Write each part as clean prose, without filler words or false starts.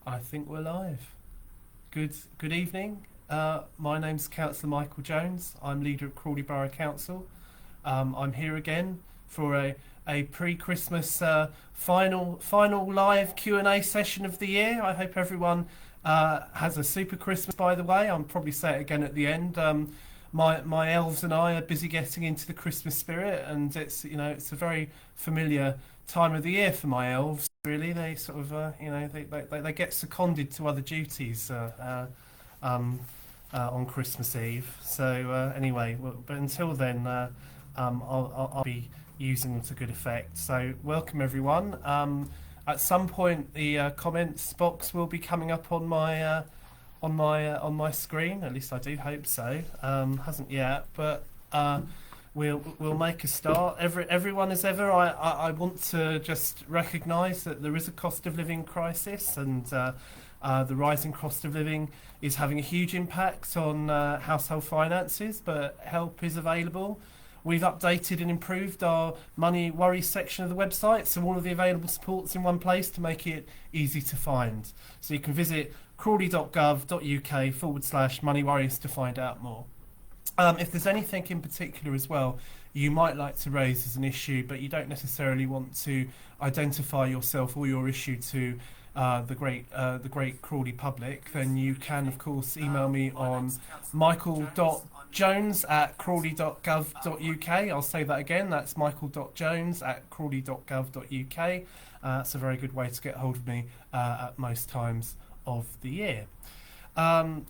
I think we're live. Good evening. My name's Councillor Michael Jones. I'm leader of Crawley Borough Council. I'm here again for a pre-Christmas final live Q&A session of the year. I hope everyone has a super Christmas. By the way, I'll probably say it again at the end. My elves and I are busy getting into the Christmas spirit, and it's a very familiar time of the year for my elves. Really, they sort of they get seconded to other duties on Christmas Eve. So anyway, but until then, I'll be using them to good effect. So welcome everyone. At some point, the comments box will be coming up on my screen. At least I do hope so. Hasn't yet, but we'll make a start. Everyone as ever, I want to just recognise that there is a cost of living crisis, and the rising cost of living is having a huge impact on household finances, but help is available. We've updated and improved our money worries section of the website, so all of the available support's in one place to make it easy to find. So you can visit crawley.gov.uk/money worries to find out more. If there's anything in particular as well you might like to raise as an issue, but you don't necessarily want to identify yourself or your issue to the great Crawley public, then you can of course email me on michael.jones@crawley.gov.uk. I'll say that again, that's michael.jones@crawley.gov.uk. That's a very good way to get hold of me at most times of the year. I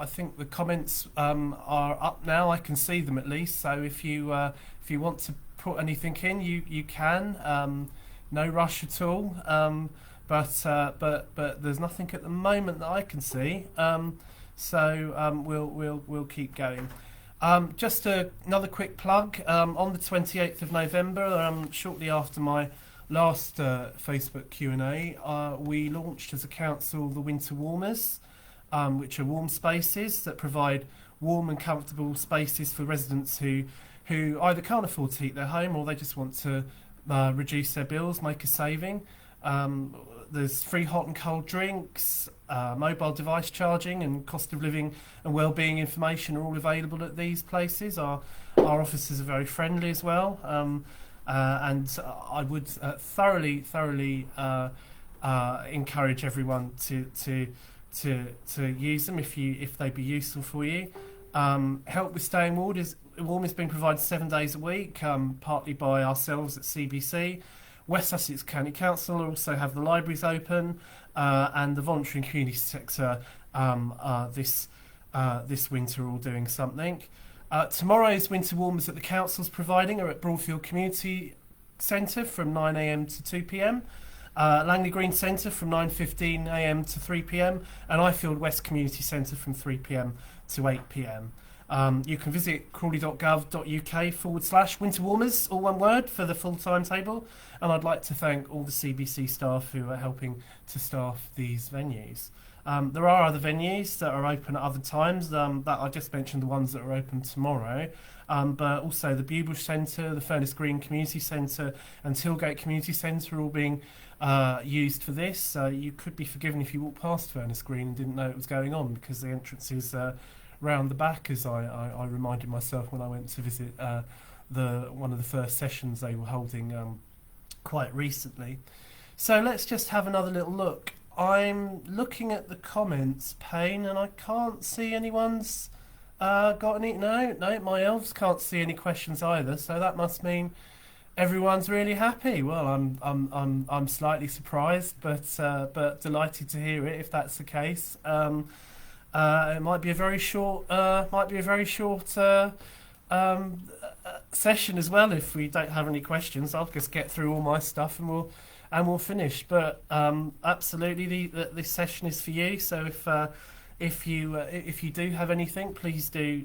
think the comments are up now. I can see them at least. So if you want to put anything in, you can. No rush at all. But there's nothing at the moment that I can see. We'll keep going. Just another quick plug. On the 28th of November, shortly after my last Facebook Q&A, we launched as a council the Winter Warmers, which are warm spaces that provide warm and comfortable spaces for residents who either can't afford to heat their home or they just want to reduce their bills, make a saving. There's free hot and cold drinks, mobile device charging, and cost of living and wellbeing information are all available at these places. Our officers are very friendly as well. And I would thoroughly encourage everyone to use them if they be useful for you. Help with staying warm is being provided 7 days a week, partly by ourselves at CBC. West Sussex County Council also have the libraries open, and the voluntary and community sector this winter are all doing something. Tomorrow's winter warmers that the council's providing are at Broadfield Community Centre from 9 a.m. to 2 p.m, Langley Green Centre from 9:15 a.m. to 3 p.m, and Ifield West Community Centre from 3 p.m. to 8 p.m. You can visit crawley.gov.uk/winter warmers, all one word, for the full timetable. And I'd like to thank all the CBC staff who are helping to staff these venues. There are other venues that are open at other times. That I just mentioned the ones that are open tomorrow, but also the Bubush Centre, the Furnace Green Community Centre, and Tilgate Community Centre are all being used for this. You could be forgiven if you walked past Furnace Green and didn't know it was going on, because the entrance is round the back, as I reminded myself when I went to visit one of the first sessions they were holding quite recently. So let's just have another little look. I'm looking at the comments pane and I can't see anyone's got any. No, my elves can't see any questions either. So that must mean everyone's really happy. Well, I'm slightly surprised, but delighted to hear it if that's the case. It might be a very short session as well if we don't have any questions. I'll just get through all my stuff and we'll finish. But absolutely, this session is for you. So if you do have anything, please do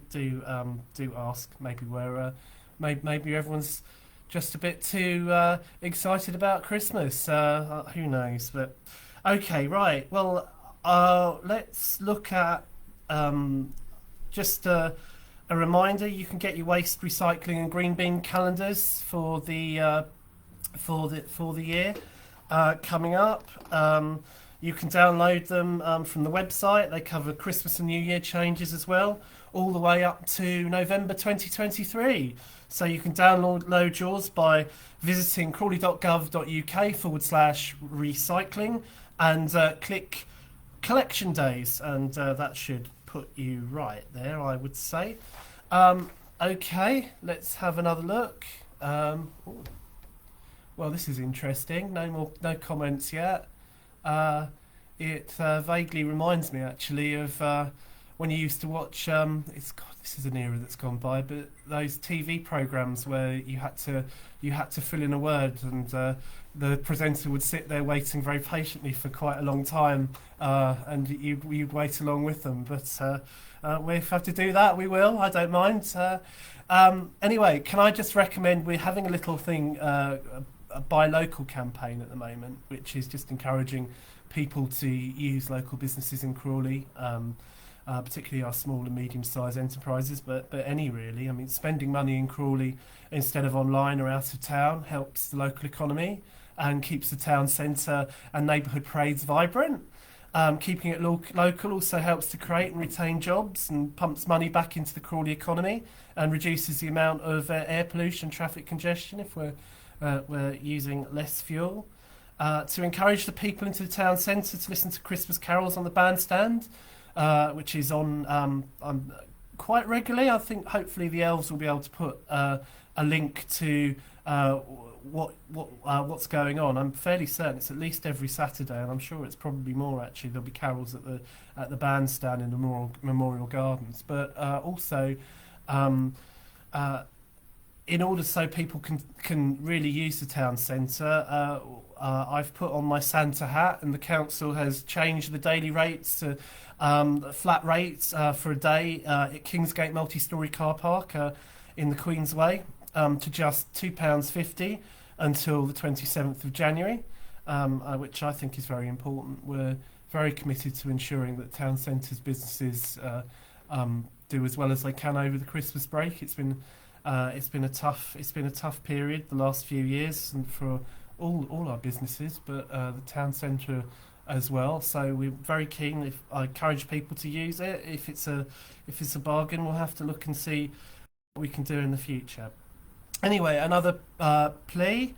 ask. Maybe everyone's just a bit too excited about Christmas. Who knows? But okay, right. Well, let's look at just a reminder. You can get your waste recycling and green bin calendars for the year. coming up. You can download them from the website. They cover Christmas and New Year changes as well, all the way up to November 2023. So you can download yours by visiting crawley.gov.uk/recycling and click collection days, and that should put you right there, I would say. Okay, let's have another look. Well, this is interesting. No comments yet. It vaguely reminds me, actually, of when you used to watch. This is an era that's gone by, but those TV programs where you had to fill in a word, and the presenter would sit there waiting very patiently for quite a long time, and you'd wait along with them. But we have to do that. We will. I don't mind. Anyway, can I just recommend, we're having a little thing. A buy local campaign at the moment, which is just encouraging people to use local businesses in Crawley, particularly our small and medium-sized enterprises, but any really. I mean, spending money in Crawley instead of online or out of town helps the local economy and keeps the town centre and neighbourhood parades vibrant. Keeping it local also helps to create and retain jobs and pumps money back into the Crawley economy and reduces the amount of air pollution, traffic congestion if we're using less fuel. To encourage the people into the town centre to listen to Christmas carols on the bandstand, which is on quite regularly. I think hopefully the elves will be able to put a link to what's going on. I'm fairly certain it's at least every Saturday, and I'm sure it's probably more actually. There'll be carols at the bandstand in the Memorial Gardens, but also. In order so people can really use the town centre, I've put on my Santa hat, and the council has changed the daily rates to flat rates for a day at Kingsgate multi-storey car park in the Queensway to just £2.50 until the 27th of January, which I think is very important. We're very committed to ensuring that town centres businesses do as well as they can over the Christmas break. It's been a tough period the last few years, and for all our businesses, but the town centre as well. So we're very keen. I encourage people to use it. If it's a bargain, we'll have to look and see what we can do in the future. Anyway, another plea,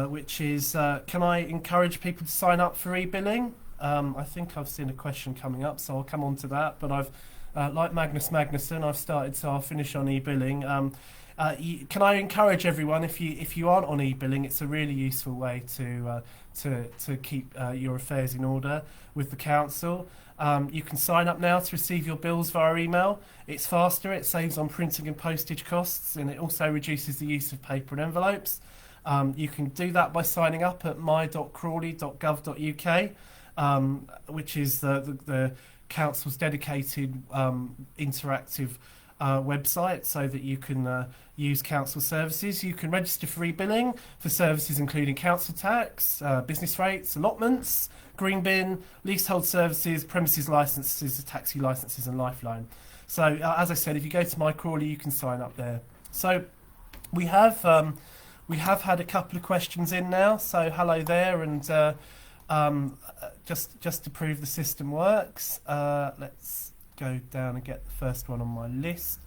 which is can I encourage people to sign up for e-billing? I think I've seen a question coming up, so I'll come on to that. But I've like Magnus Magnusson, I've started, so I'll finish on e-billing. Can I encourage everyone, if you aren't on e-billing, it's a really useful way to keep your affairs in order with the council. You can sign up now to receive your bills via email. It's faster, it saves on printing and postage costs, and it also reduces the use of paper and envelopes. You can do that by signing up at my.crawley.gov.uk, which is the council's dedicated interactive website, so that you can use council services. You can register for e-billing for services including council tax, business rates, allotments, green bin, leasehold services, premises licences, taxi licences and Lifeline. So as I said, if you go to My Crawley, you can sign up there. So we have had a couple of questions in now, so hello there, and just to prove the system works, let's go down and get the first one on my list.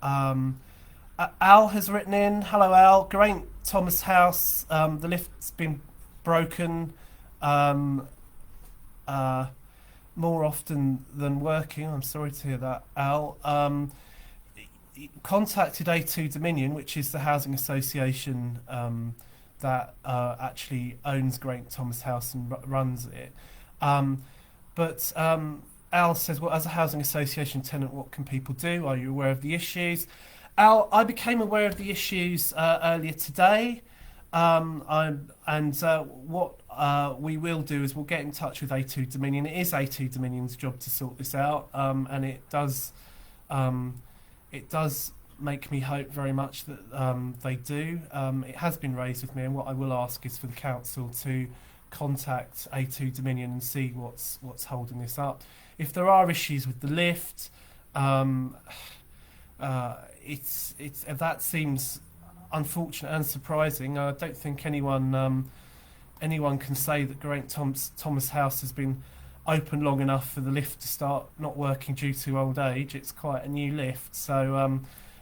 Al has written in, hello Al, Great Thomas House, the lift's been broken more often than working. I'm sorry to hear that, Al. Contacted A2 Dominion, which is the housing association that actually owns Great Thomas House and runs it. But Al says, well, as a housing association tenant, what can people do? Are you aware of the issues? Al, I became aware of the issues earlier today. What we will do is we'll get in touch with A2 Dominion. It is A2 Dominion's job to sort this out, and it does make me hope very much that they do. It has been raised with me, and what I will ask is for the council to contact A2 Dominion and see what's holding this up. If there are issues with the lift, that seems unfortunate and surprising. I don't think anyone anyone can say that Geraint Thomas House has been open long enough for the lift to start not working due to old age. It's quite a new lift, so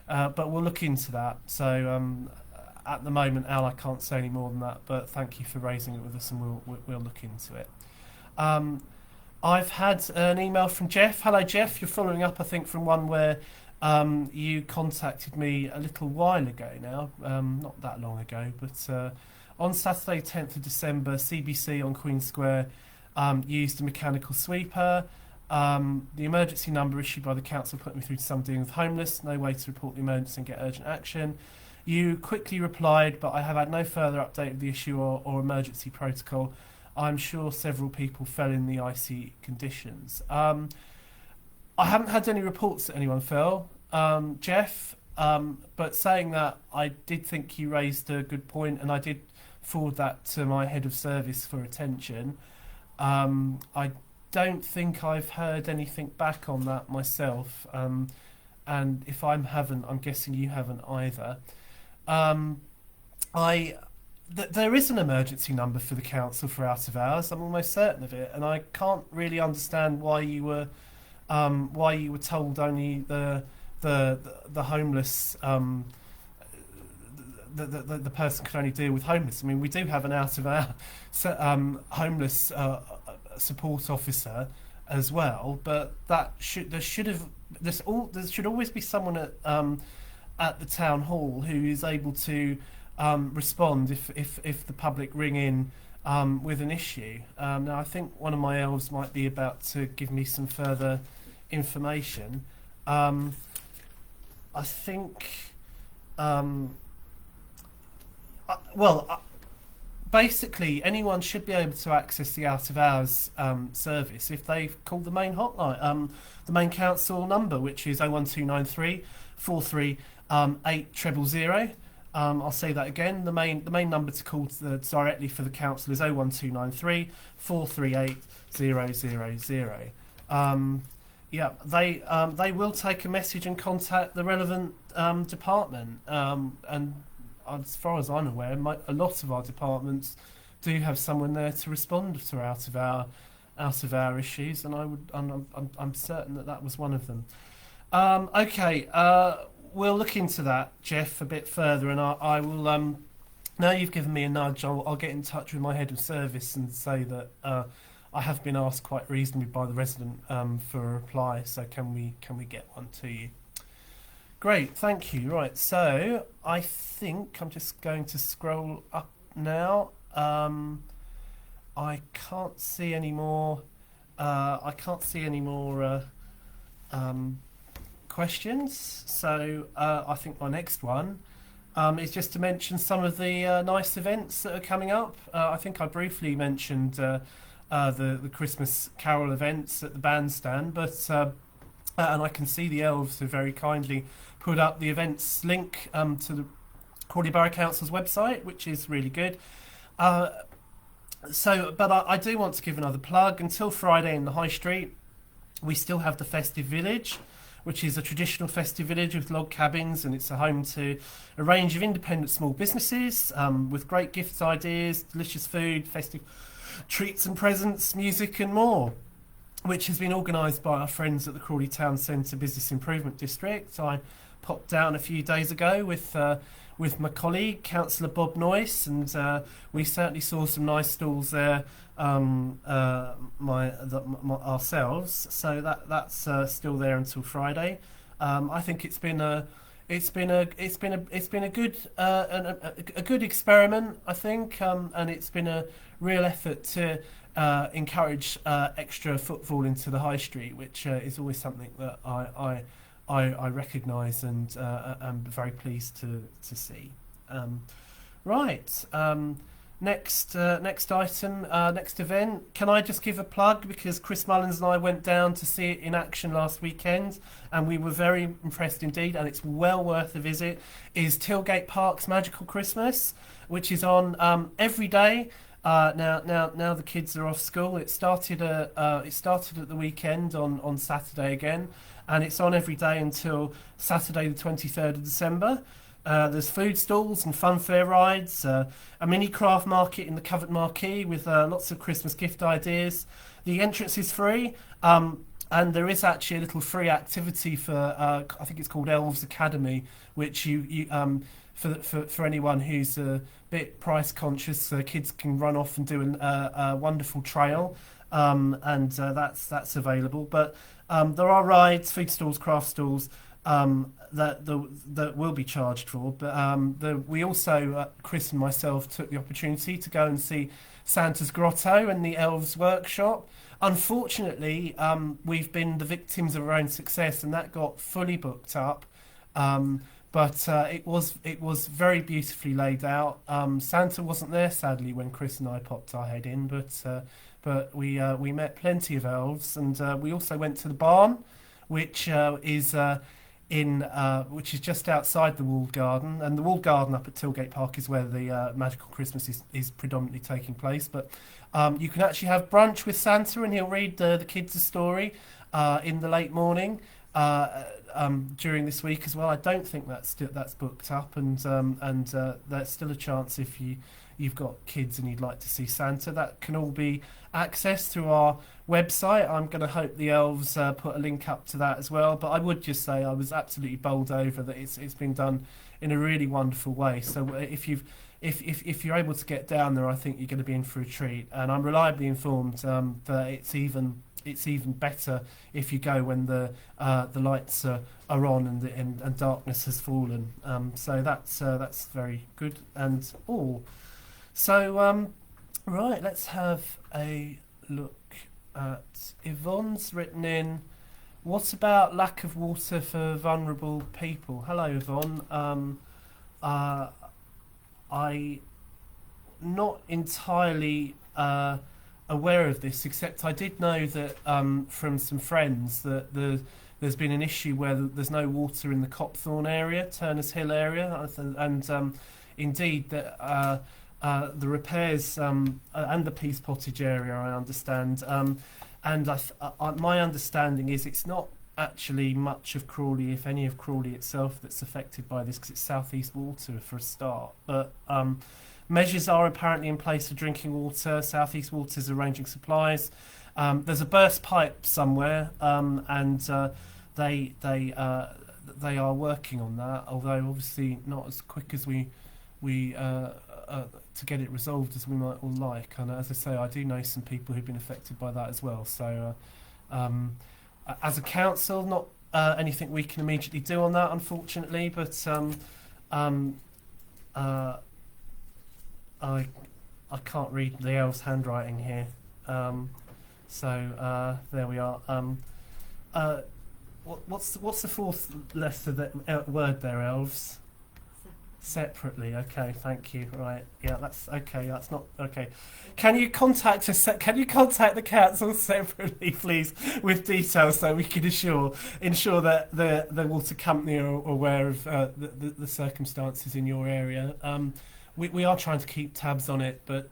but we'll look into that. So at the moment, Al, I can't say any more than that, but thank you for raising it with us, and we'll look into it. I've had an email from Jeff. Hello, Jeff. You're following up, I think, from one where you contacted me a little while ago now, not that long ago, but on Saturday, 10th of December, CBC on Queen Square used a mechanical sweeper. The emergency number issued by the council put me through to someone dealing with homeless. No way to report the emergency and get urgent action. You quickly replied, but I have had no further update of the issue or emergency protocol. I'm sure several people fell in the icy conditions. I haven't had any reports that anyone fell, Jeff, but saying that, I did think you raised a good point, and I did forward that to my head of service for attention. I don't think I've heard anything back on that myself, and if I haven't, I'm guessing you haven't either. There is an emergency number for the council for out of hours. I'm almost certain of it, and I can't really understand why you were told only the homeless, the person could only deal with homeless. I mean, we do have an out of hour homeless support officer as well, but there should always be someone at the town hall who is able to respond if the public ring in with an issue. Now, I think one of my elves might be about to give me some further information. I think, basically, anyone should be able to access the out of hours service if they call the main hotline, the main council number, which is 01293 43 800. I'll say that again. The main number to call directly for the council is 01293 438 000. Yeah, they will take a message and contact the relevant department. And as far as I'm aware, a lot of our departments do have someone there to respond to out of our issues, and I'm certain that was one of them. Okay. We'll look into that, Jeff, a bit further, and I will. Now you've given me a nudge, I'll get in touch with my head of service and say that I have been asked quite reasonably by the resident for a reply. So can we get one to you? Great, thank you. Right, so I think I'm just going to scroll up now. I can't see any more. Questions. So I think my next one is just to mention some of the nice events that are coming up. I think I briefly mentioned the Christmas Carol events at the bandstand, but and I can see the elves have very kindly put up the events link to the Crawley Borough Council's website, which is really good. But I do want to give another plug. Until Friday in the High Street, we still have the Festive Village, which is a traditional festive village with log cabins, and it's a home to a range of independent small businesses with great gifts ideas, delicious food, festive treats and presents, music and more, which has been organised by our friends at the Crawley Town Centre Business Improvement District. I popped down a few days ago with my colleague, Councillor Bob Noyce, and we certainly saw some nice stalls there ourselves. So that's still there until Friday. I think it's been a good experiment, I think, and it's been a real effort to encourage extra footfall into the high street, which is always something that I recognise and am very pleased to see. Right. Next item, next event. Can I just give a plug, because Chris Mullins and I went down to see it in action last weekend, and we were very impressed indeed, and it's well worth a visit. Is Tilgate Park's Magical Christmas, which is on every day. Now the kids are off school. It started at the weekend on Saturday again, and it's on every day until Saturday the 23rd of December. There's food stalls and fun fair rides, a mini craft market in the covered marquee with lots of Christmas gift ideas. The entrance is free, and there is actually a little free activity for I think it's called Elves Academy, which for anyone who's a bit price conscious, kids can run off and do a wonderful trail, and that's available. But there are rides, food stalls, craft stalls. That will be charged for, but we also, Chris and myself, took the opportunity to go and see Santa's Grotto and the Elves Workshop. Unfortunately, we've been the victims of our own success, and that got fully booked up. But it was very beautifully laid out. Santa wasn't there, sadly, when Chris and I popped our head in, but we met plenty of elves, and we also went to the barn, which is which is just outside the walled garden, and the walled garden up at Tilgate Park is where the Magical Christmas is predominantly taking place. But you can actually have brunch with Santa, and he'll read the kids a story in the late morning during this week as well. I don't think that's booked up, and there's still a chance if you've got kids and you'd like to see Santa. That can all be accessed through our website. I'm going to hope the elves put a link up to that as well. But I would just say I was absolutely bowled over that it's been done in a really wonderful way. So if you're able to get down there, I think you're going to be in for a treat. And I'm reliably informed that it's even better if you go when the lights are on and darkness has fallen. So that's very good. And right, let's have a look at Yvonne's written in. What about lack of water for vulnerable people? Hello, Yvonne. I'm not entirely aware of this, except I did know that from some friends that there's been an issue where there's no water in the Copthorne area, Turners Hill area, and indeed that the repairs and the Peace Pottage area, I understand, and my understanding is it's not actually much of Crawley, if any of Crawley itself, that's affected by this, because it's South East Water for a start. But measures are apparently in place for drinking water. South East Water is arranging supplies. There's a burst pipe somewhere, and they are working on that, although obviously not as quick as we to get it resolved as we might all like. And as I say, I do know some people who've been affected by that as well. So as a council, not anything we can immediately do on that, unfortunately, but I can't read the elves' handwriting here. So there we are. What's the fourth letter that word there, elves? Separately. Okay, thank you. Right. Yeah, that's okay. That's not okay. Can you contact us? Can you contact the council separately, please, with details so we can ensure that the water company are aware of the circumstances in your area. We are trying to keep tabs on it, but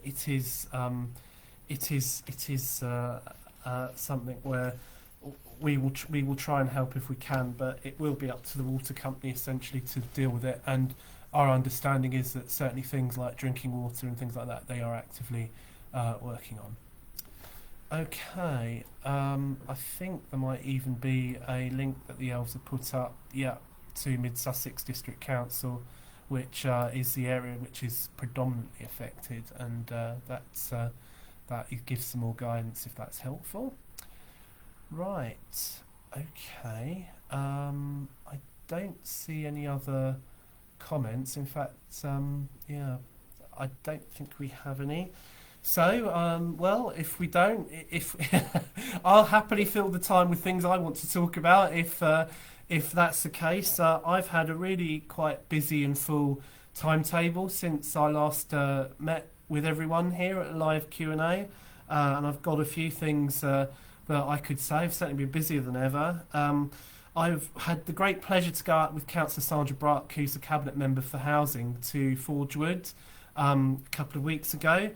it is something where we will try and help if we can, but it will be up to the water company essentially to deal with it. And our understanding is that certainly things like drinking water and things like that, they are actively working on. Okay, I think there might even be a link that the elves have put up, to Mid Sussex District Council, which is the area which is predominantly affected, and that gives some more guidance if that's helpful. Right, okay. I don't see any other comments. In fact, I don't think we have any. So, well, if we don't, I'll happily fill the time with things I want to talk about. If that's the case, I've had a really quite busy and full timetable since I last met with everyone here at Live Q&A, and I've got a few things that I could say. I've certainly been busier than ever. I've had the great pleasure to go out with Councillor Sandra Bruck, who's a Cabinet Member for Housing, to Forge Wood a couple of weeks ago,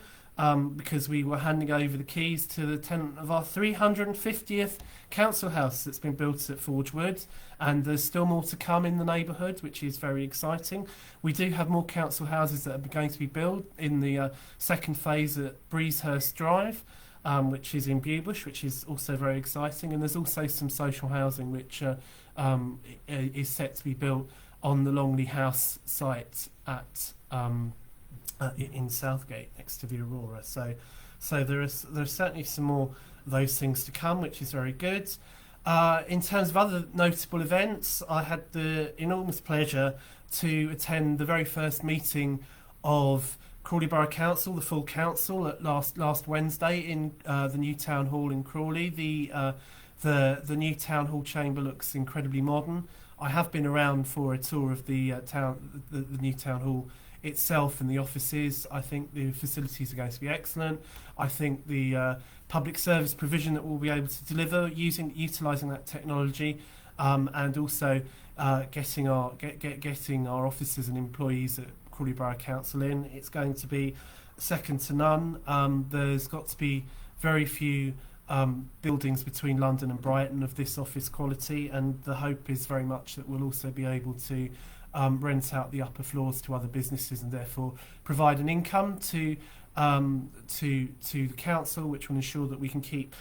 because we were handing over the keys to the tenant of our 350th council house that's been built at Forge Wood, and there's still more to come in the neighbourhood, which is very exciting. We do have more council houses that are going to be built in the second phase at Breezehurst Drive, which is in Bewbush, which is also very exciting. And there's also some social housing which is set to be built on the Longley House site at in Southgate next to the Aurora. So there's certainly some more of those things to come, which is very good. In terms of other notable events, I had the enormous pleasure to attend the very first meeting of Crawley Borough Council, the full council, at last Wednesday in the new town hall in Crawley. The new town hall chamber looks incredibly modern. I have been around for a tour of the new town hall itself and the offices. I think the facilities are going to be excellent. I think the public service provision that we'll be able to deliver utilising that technology, and also getting our officers and employees at Crawley Borough Council in, it's going to be second to none. There's got to be very few buildings between London and Brighton of this office quality, and the hope is very much that we'll also be able to rent out the upper floors to other businesses and therefore provide an income to the council, which will ensure that we can keep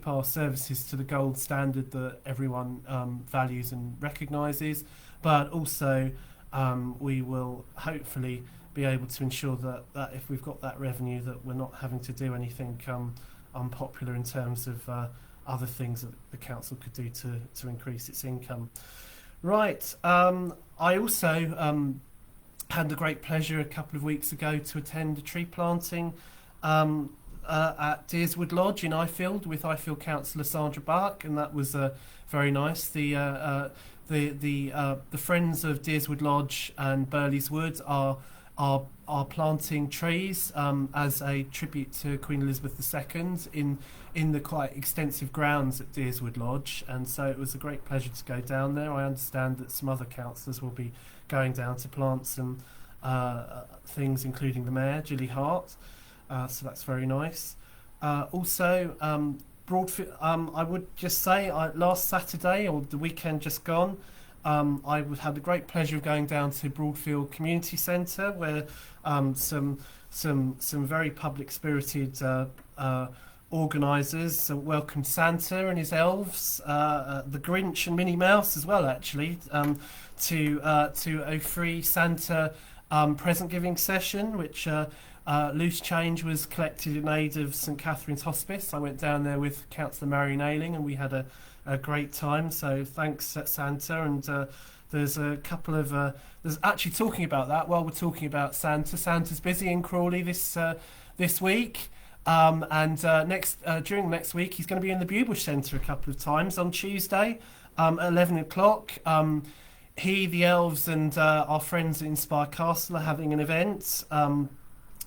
our services to the gold standard that everyone values and recognises, but also we will hopefully be able to ensure that if we've got that revenue, that we're not having to do anything unpopular in terms of other things that the council could do to increase its income. Right. I also had the great pleasure a couple of weeks ago to attend a tree planting at Deerswood Lodge in Ifield with Ifield councillor Sandra Buck, and that was very nice. The Friends of Deerswood Lodge and Burley's Wood are planting trees as a tribute to Queen Elizabeth II in the quite extensive grounds at Deerswood Lodge, and so it was a great pleasure to go down there. I understand that some other councillors will be going down to plant some things, including the Mayor, Gilly Hart, so that's very nice. Also, Broadfield, I would just say last Saturday, or the weekend just gone, I had the great pleasure of going down to Broadfield Community Centre, where some very public-spirited organisers welcomed Santa and his elves, the Grinch and Minnie Mouse as well, actually, to a free Santa present-giving session, which loose change was collected in aid of St Catherine's Hospice. I went down there with Councillor Marion Ayling, and we had a great time, so thanks Santa. And there's a couple of there's actually, talking about that while we're talking about Santa's busy in Crawley this week, and during next week he's going to be in the Bewbush Centre a couple of times. On Tuesday at 11 o'clock, he, the elves, and our friends at Inspire Castle are having an event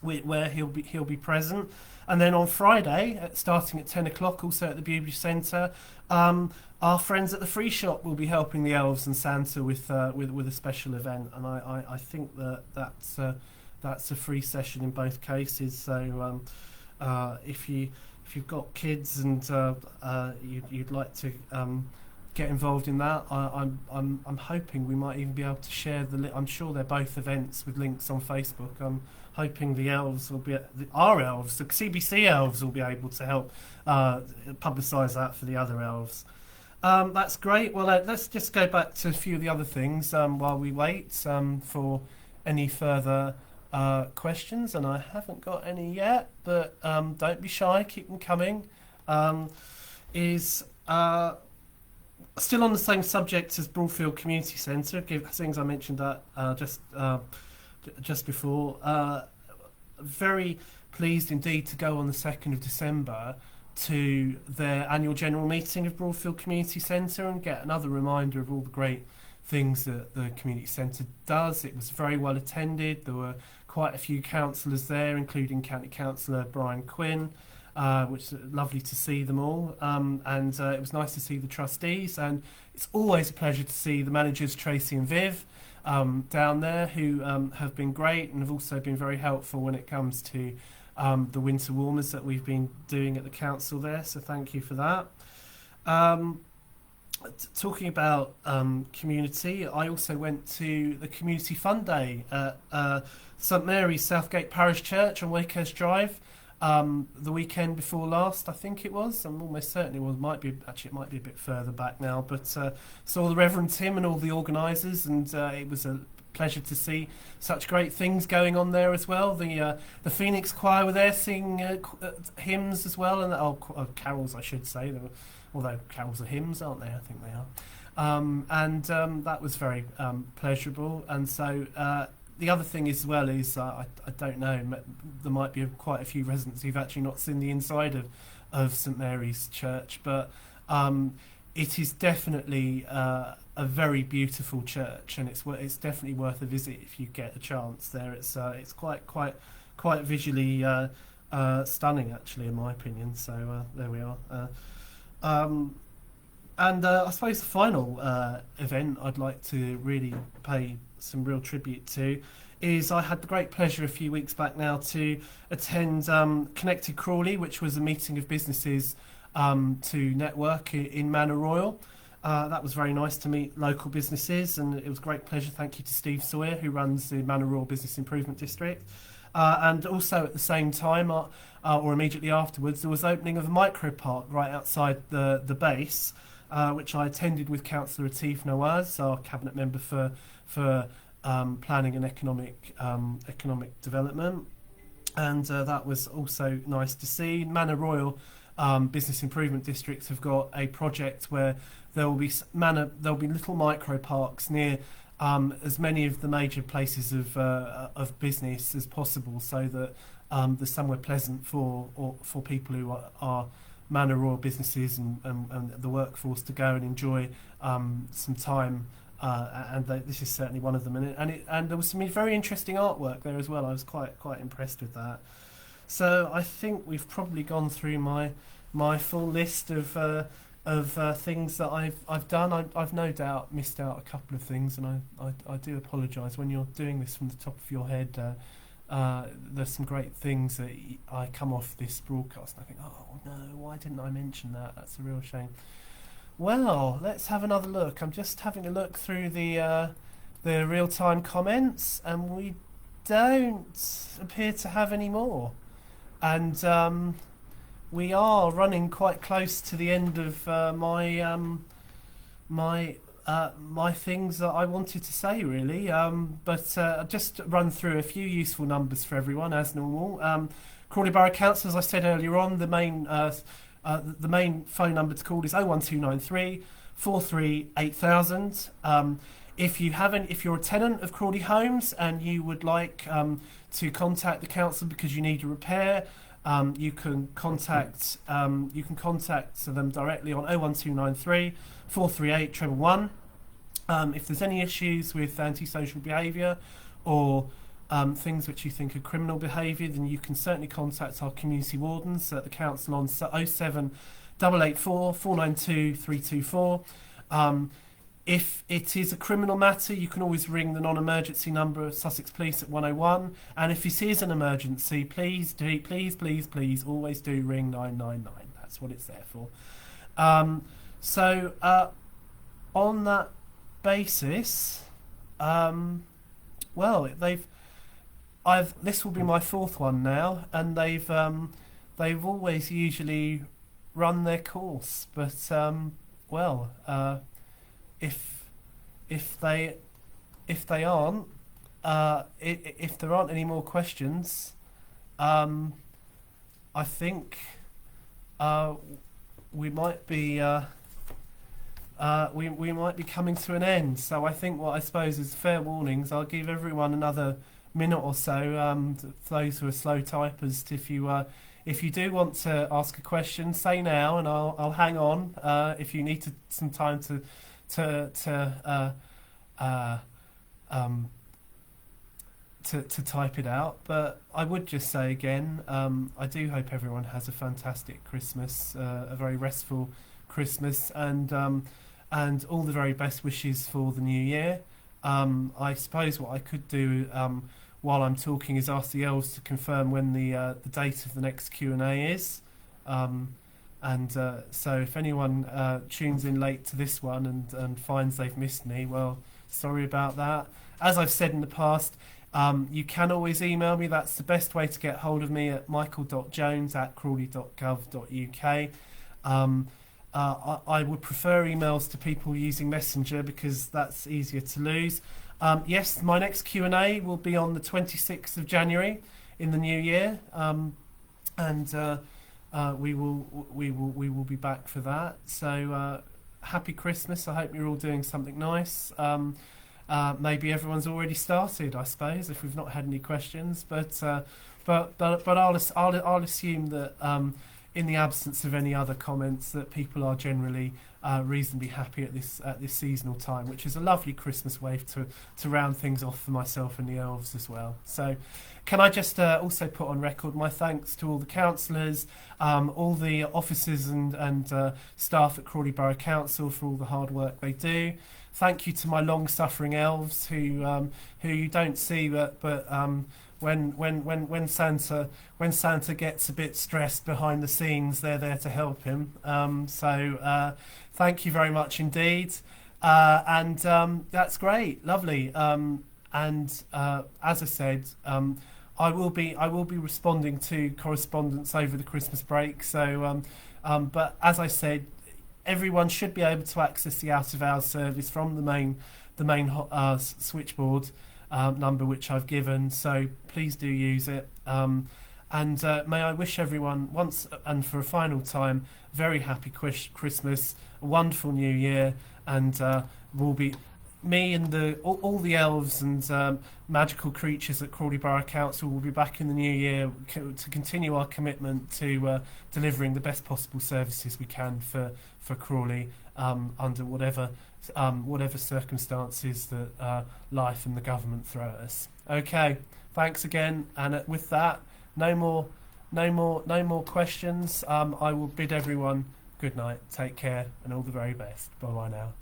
where he'll be present. And then on Friday, starting at 10 o'clock, also at the Bewbush Centre, our friends at the Free Shop will be helping the elves and Santa with a special event. And I think that's a free session in both cases. So if you've got kids and you'd like to get involved in that, I'm hoping we might even be able to share I'm sure they're both events with links on Facebook. I'm hoping the elves will be our elves, the CBC elves, will be able to help publicise that for the other elves. That's great. Well, let's just go back to a few of the other things while we wait for any further questions, and I haven't got any yet, but don't be shy, keep them coming. Still on the same subject as Broadfield Community Centre, things I mentioned that just before. Very pleased indeed to go on the 2nd of December to their annual general meeting of Broadfield Community Centre and get another reminder of all the great things that the community centre does. It was very well attended. There were quite a few councillors there, including County Councillor Brian Quinn, which is lovely to see them all, and it was nice to see the trustees, and it's always a pleasure to see the managers Tracy and Viv, down there who have been great and have also been very helpful when it comes to the winter warmers that we've been doing at the council there. So thank you for that. Talking about community, I also went to the Community Fun Day at St Mary's Southgate Parish Church on Wakehurst Drive the weekend before last, I think it was. I'm almost certain it was. It might be a bit further back now, but saw the Reverend Tim and all the organisers, and it was a pleasure to see such great things going on there as well. The Phoenix Choir were there singing hymns as well, and carols, I should say. Although carols are hymns, aren't they? I think they are. That was very pleasurable. And so the other thing as well is, I don't know, there might be quite a few residents who've actually not seen the inside of St Mary's Church, but it is definitely a very beautiful church, and it's definitely worth a visit if you get a chance there. It's quite visually stunning, actually, in my opinion. So there we are. I suppose the final event I'd like to really pay some real tribute to is I had the great pleasure a few weeks back now to attend Connected Crawley, which was a meeting of businesses to network in Manor Royal. That was very nice to meet local businesses, and it was a great pleasure. Thank you to Steve Sawyer, who runs the Manor Royal Business Improvement District. And also at the same time, or immediately afterwards, there was opening of a micro park right outside the base, which I attended with Councillor Atif Nawaz, our cabinet member for planning and economic development, and that was also nice to see. Manor Royal Business Improvement Districts have got a project where there will be little micro parks near as many of the major places of business as possible, so that there's somewhere pleasant for people who are Manor Royal businesses and the workforce to go and enjoy some time. This is certainly one of them, and there was some very interesting artwork there as well. I was quite impressed with that. So I think we've probably gone through my full list of things that I've done. I've no doubt missed out a couple of things, and I do apologise. When you're doing this from the top of your head, there's some great things that I come off this broadcast and I think, oh no, why didn't I mention that? That's a real shame. Well, let's have another look. I'm just having a look through the real-time comments, and we don't appear to have any more. And we are running quite close to the end of my things that I wanted to say, really. But I'll just run through a few useful numbers for everyone, as normal. Crawley Borough Council, as I said earlier on, the main phone number to call is 01293 43 8000. If you're a tenant of Crawley Homes and you would like to contact the council because you need a repair, you can contact them directly on 01293 438 111. If there's any issues with antisocial behaviour or things which you think are criminal behaviour, then you can certainly contact our community wardens at the council on 07 884 492 324. If it is a criminal matter, you can always ring the non-emergency number of Sussex Police at 101. And if it is an emergency, please always do ring 999. That's what it's there for. So on that basis, this will be my fourth one now, and they've always usually run their course, but if they aren't, if there aren't any more questions, I think we might be we might be coming to an end. So I think what I suppose is fair warnings. I'll give everyone another minute or so. For those who are slow typers, if you do want to ask a question, say now, and I'll hang on. If you need some time to type it out. But I would just say again, I do hope everyone has a fantastic Christmas, a very restful Christmas, and all the very best wishes for the new year. I suppose what I could do while I'm talking is ask the elves to confirm when the date of the next Q&A is. So if anyone tunes in late to this one and finds they've missed me, well, sorry about that. As I've said in the past, you can always email me. That's the best way to get hold of me at michael.jones@crawley.gov.uk. I would prefer emails to people using Messenger because that's easier to lose. Yes, my next Q&A will be on the 26th of January in the new year, we will be back for that. So happy Christmas. I hope you're all doing something nice. Maybe everyone's already started, I suppose, if we've not had any questions. But I'll assume that in the absence of any other comments, that people are generally reasonably happy at this seasonal time, which is a lovely Christmas wave to round things off for myself and the elves as well. So can I just also put on record my thanks to all the councillors, all the officers and staff at Crawley Borough Council for all the hard work they do. Thank you to my long-suffering elves who you don't see, but when Santa gets a bit stressed behind the scenes, they're there to help him. So thank you very much indeed, and that's great, lovely. As I said, I will be responding to correspondence over the Christmas break. So, but as I said, everyone should be able to access the out of hours service from the main switchboard number which I've given. So please do use it. And may I wish everyone once and for a final time very happy Christmas, a wonderful New Year, and we'll be. Me and all the elves and magical creatures at Crawley Borough Council will be back in the new year to continue our commitment to delivering the best possible services we can for Crawley under whatever circumstances that life and the government throw at us. Okay, thanks again, and with that, no more questions. I will bid everyone good night, take care, and all the very best. Bye bye now.